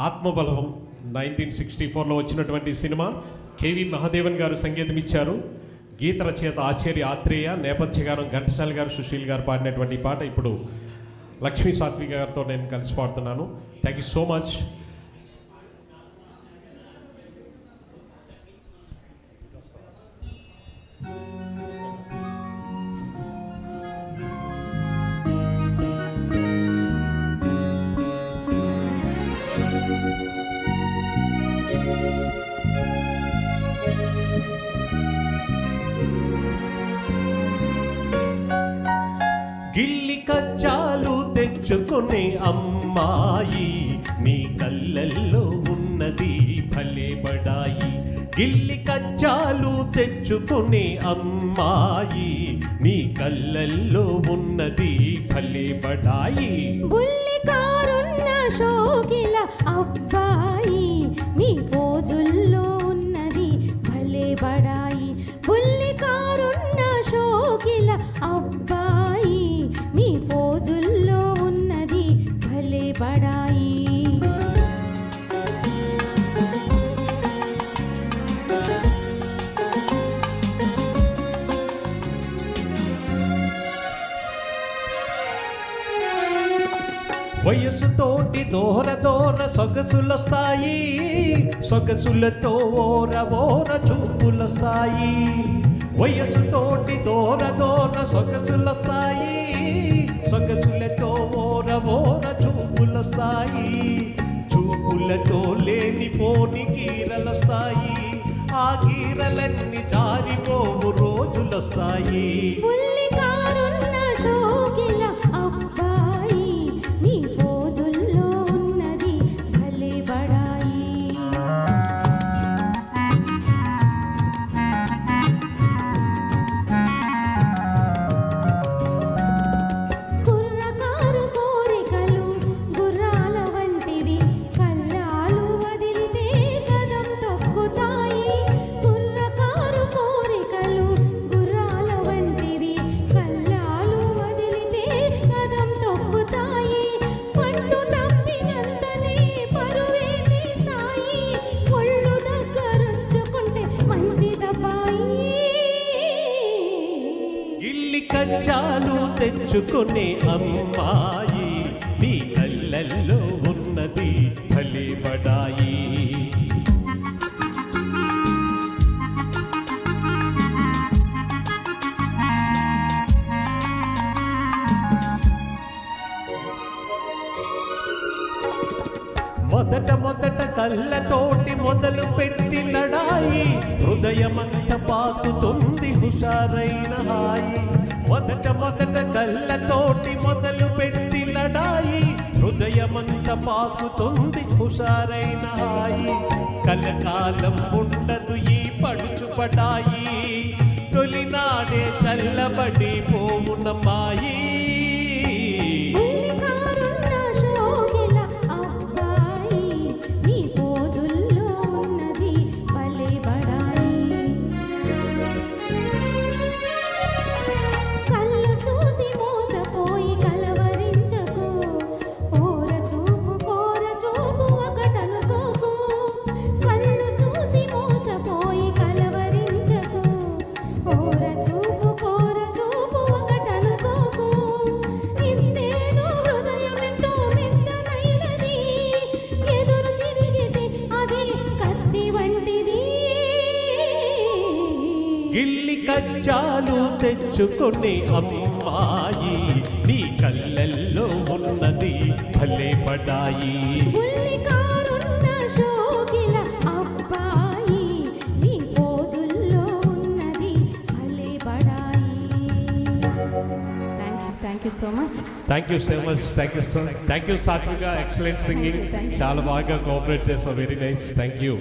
ఆత్మబలం 1964లో వచ్చినటువంటి cinema. KV Mahadevan గారు సంగీతం ఇచ్చారు. గీత రచయిత ఆచార్య ఆత్రేయ, నేపథ్య గానం ఘంటసాల గారు, సుశీల్ గారు పాడినటువంటి పాట ఇప్పుడు లక్ష్మీ సాత్విక గారితో నేను కలిసి పాడుతున్నాను. Thank you so much. గిల్లి కజ్జాలు తెచ్చుకునే అమ్మాయి, నీ కళ్ళల్లో ఉన్నది భలే బడాయి. గిల్లి కజ్జాలు తెచ్చుకునే అమ్మాయి, నీ కళ్ళల్లో ఉన్నది భలే బడాయి. బుల్లి కారున్న షోకిల అబ్బాయి, నీ పోజుల్లో ఉన్నది భలే బడాయి. బుల్లి కారున్న షోకిల అబ్బాయి, నీ పోజుల్లో ఉన్నది భలే బడాయి. వయసుతోటి దోర దోర సొగసులొస్తాయి, సొగసులతో ఓర ఓర చూపులొస్తాయి. వయసుతోటి దోర దోర సొగసులొస్తాయి, సొగసులతో ఓర ఓర చూపులొస్తాయి. చూపులతో లేనిపోని గీరలొస్తాయి, ఆ గీరలన్నీ జారిపోవు రోజులొస్తాయి. బుల్లి కారున్న షోకిల అబ్బాయి, నీ పోజుల్లో ఉన్నది భలే బడాయి. కుర్రకారు కోరికలు గుర్రాల వంటివి, కళ్ళాలు వదిలితే కదం తొక్కుతాయి. కుర్రకారు కోరికలు గుర్రాల వంటివి, కళ్ళాలు వదిలితే కదం తొక్కుతాయి. పట్టు తప్పినంతనే పరువే తీస్తాయి, ఒళ్ళు దగ్గరుంచుకుంటే మంచిదబ్బాయి. గిల్లి కజ్జాలు తెచ్చుకునే అమ్మాయి, నీ కళ్ళల్లో ఉన్నది భలే బడాయి. మొదట మొదట కళ్ళతోటి మొదలు పెట్టి లడాయి, హృదయమంత పాకుతుంది హుషారైన హాయి. మొదట మొదట కళ్ళతోటి మొదలు పెట్టి లడాయి, హృదయమంత పాకుతుంది హుషారైన హాయి. కలకాలం ఉండదు ఈ పడుచు పడాయి, తొలినాడే చల్లబడి పోవునమ్మాయి. బుల్లి కారున్న షోకిల అబ్బాయి, నీ పోజుల్లో ఉన్నది భలే బడాయి. కళ్ళు చూసి మోసపోయి కలవరించకు, కోర చూపు ఒకటనుకోకు. కళ్ళు చూసి మోసపోయి కలవరించకు, కోర చూపు ఒకటనుకోకు. ఇస్తేను హృదయమెంతో మెత్తనైనది, ఎదురు తిరిగితే అది కత్తి వంటిది. గిల్లి కజ్జాలు తెచ్చుకునే అమ్మాయి, నీ కళ్ళల్లో ఉన్నది భలే బడాయి. బుల్లి కారున్న షోకిల అబ్బాయి, నీ పోజుల్లో ఉన్నది భలే బడాయి. Thank you so much. Thank you so much. Thank you Satvika. Excellent singing. చాలా బాగా కోఆపరేట్ చేసావు. Very nice. Thank you.